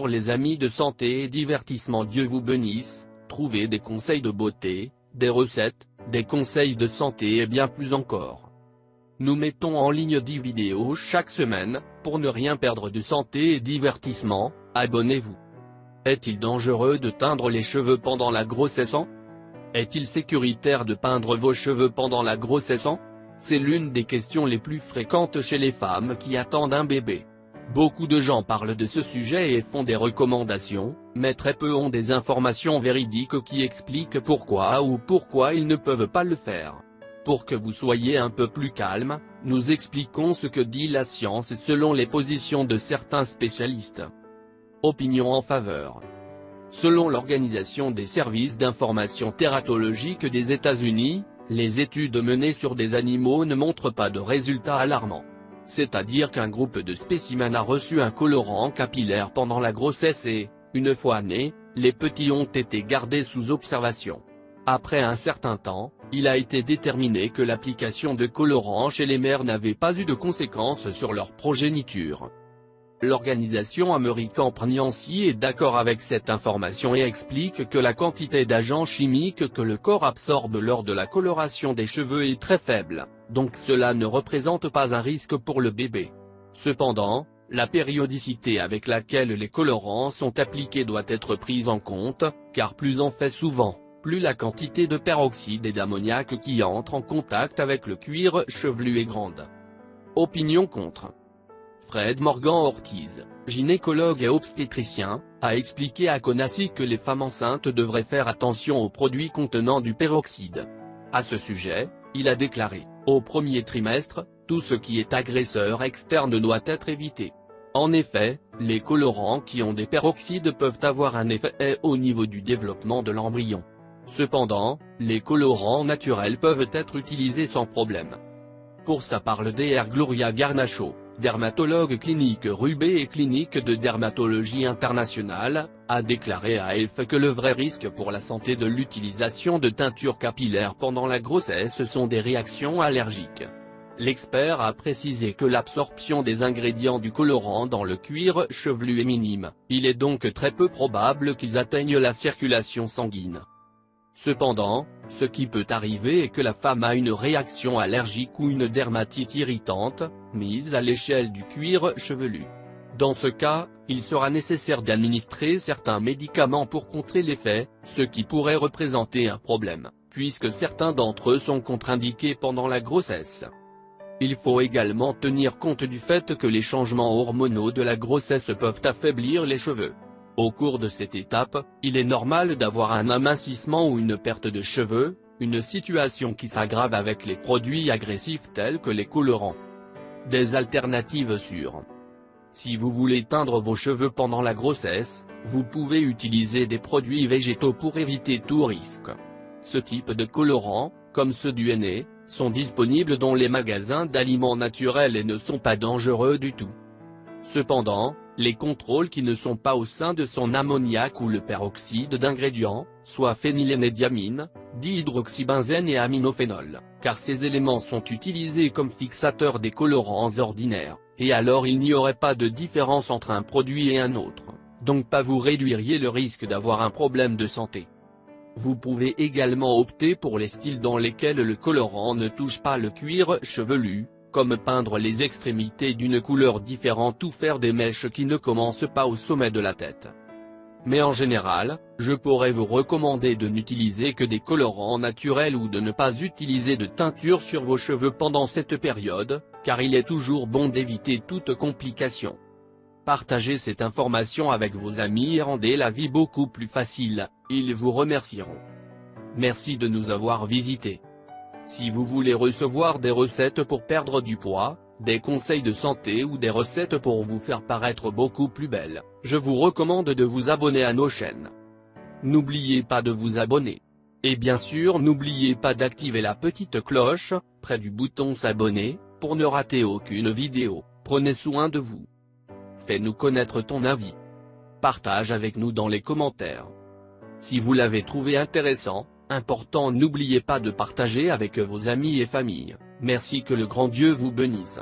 Bonjour les amis de santé et divertissement, Dieu vous bénisse. Trouvez des conseils de beauté, des recettes, des conseils de santé et bien plus encore. Nous mettons en ligne 10 vidéos chaque semaine. Pour ne rien perdre de santé et divertissement, abonnez-vous. Est-il dangereux de teindre les cheveux pendant la grossesse? Est-il sécuritaire de peindre vos cheveux pendant la grossesse? C'est l'une des questions les plus fréquentes chez les femmes qui attendent un bébé. Beaucoup de gens parlent de ce sujet et font des recommandations, mais très peu ont des informations véridiques qui expliquent pourquoi ils ne peuvent pas le faire. Pour que vous soyez un peu plus calme, nous expliquons ce que dit la science selon les positions de certains spécialistes. Opinion en faveur. Selon l'Organisation des services d'information tératologique des États-Unis, les études menées sur des animaux ne montrent pas de résultats alarmants. C'est-à-dire qu'un groupe de spécimens a reçu un colorant capillaire pendant la grossesse et, une fois nés, les petits ont été gardés sous observation. Après un certain temps, il a été déterminé que l'application de colorant chez les mères n'avait pas eu de conséquences sur leur progéniture. L'organisation American Pregnancy est d'accord avec cette information et explique que la quantité d'agents chimiques que le corps absorbe lors de la coloration des cheveux est très faible, donc cela ne représente pas un risque pour le bébé. Cependant, la périodicité avec laquelle les colorants sont appliqués doit être prise en compte, car plus on fait souvent, plus la quantité de peroxyde et d'ammoniac qui entre en contact avec le cuir chevelu est grande. Opinion contre. Fred Morgan-Ortiz, gynécologue et obstétricien, a expliqué à Conassi que les femmes enceintes devraient faire attention aux produits contenant du peroxyde. À ce sujet, il a déclaré, « Au premier trimestre, tout ce qui est agresseur externe doit être évité. » En effet, les colorants qui ont des peroxydes peuvent avoir un effet au niveau du développement de l'embryon. Cependant, les colorants naturels peuvent être utilisés sans problème. Pour sa part, le Dr Gloria Garnacho, dermatologue clinique Rubé et clinique de dermatologie internationale, a déclaré à AFP que le vrai risque pour la santé de l'utilisation de teintures capillaires pendant la grossesse sont des réactions allergiques. L'expert a précisé que l'absorption des ingrédients du colorant dans le cuir chevelu est minime, il est donc très peu probable qu'ils atteignent la circulation sanguine. Cependant, ce qui peut arriver est que la femme a une réaction allergique ou une dermatite irritante, mise à l'échelle du cuir chevelu. Dans ce cas, il sera nécessaire d'administrer certains médicaments pour contrer l'effet, ce qui pourrait représenter un problème, puisque certains d'entre eux sont contre-indiqués pendant la grossesse. Il faut également tenir compte du fait que les changements hormonaux de la grossesse peuvent affaiblir les cheveux. Au cours de cette étape, il est normal d'avoir un amincissement ou une perte de cheveux, une situation qui s'aggrave avec les produits agressifs tels que les colorants. Des alternatives sûres. Si vous voulez teindre vos cheveux pendant la grossesse, vous pouvez utiliser des produits végétaux pour éviter tout risque. Ce type de colorants, comme ceux du henné, sont disponibles dans les magasins d'aliments naturels et ne sont pas dangereux du tout. Cependant, les contrôles qui ne sont pas au sein de son ammoniac ou le peroxyde d'ingrédients, soit phénylénédiamine, dihydroxybenzène et aminophénol, car ces éléments sont utilisés comme fixateurs des colorants ordinaires, et alors il n'y aurait pas de différence entre un produit et un autre, donc pas vous réduiriez le risque d'avoir un problème de santé. Vous pouvez également opter pour les styles dans lesquels le colorant ne touche pas le cuir chevelu, comme peindre les extrémités d'une couleur différente ou faire des mèches qui ne commencent pas au sommet de la tête. Mais en général, je pourrais vous recommander de n'utiliser que des colorants naturels ou de ne pas utiliser de teinture sur vos cheveux pendant cette période, car il est toujours bon d'éviter toute complication. Partagez cette information avec vos amis et rendez la vie beaucoup plus facile, ils vous remercieront. Merci de nous avoir visités. Si vous voulez recevoir des recettes pour perdre du poids, des conseils de santé ou des recettes pour vous faire paraître beaucoup plus belle, je vous recommande de vous abonner à nos chaînes. N'oubliez pas de vous abonner. Et bien sûr n'oubliez pas d'activer la petite cloche, près du bouton s'abonner, pour ne rater aucune vidéo. Prenez soin de vous. Fais-nous connaître ton avis. Partage avec nous dans les commentaires. Si vous l'avez trouvé intéressant, important, n'oubliez pas de partager avec vos amis et familles. Merci, que le grand Dieu vous bénisse.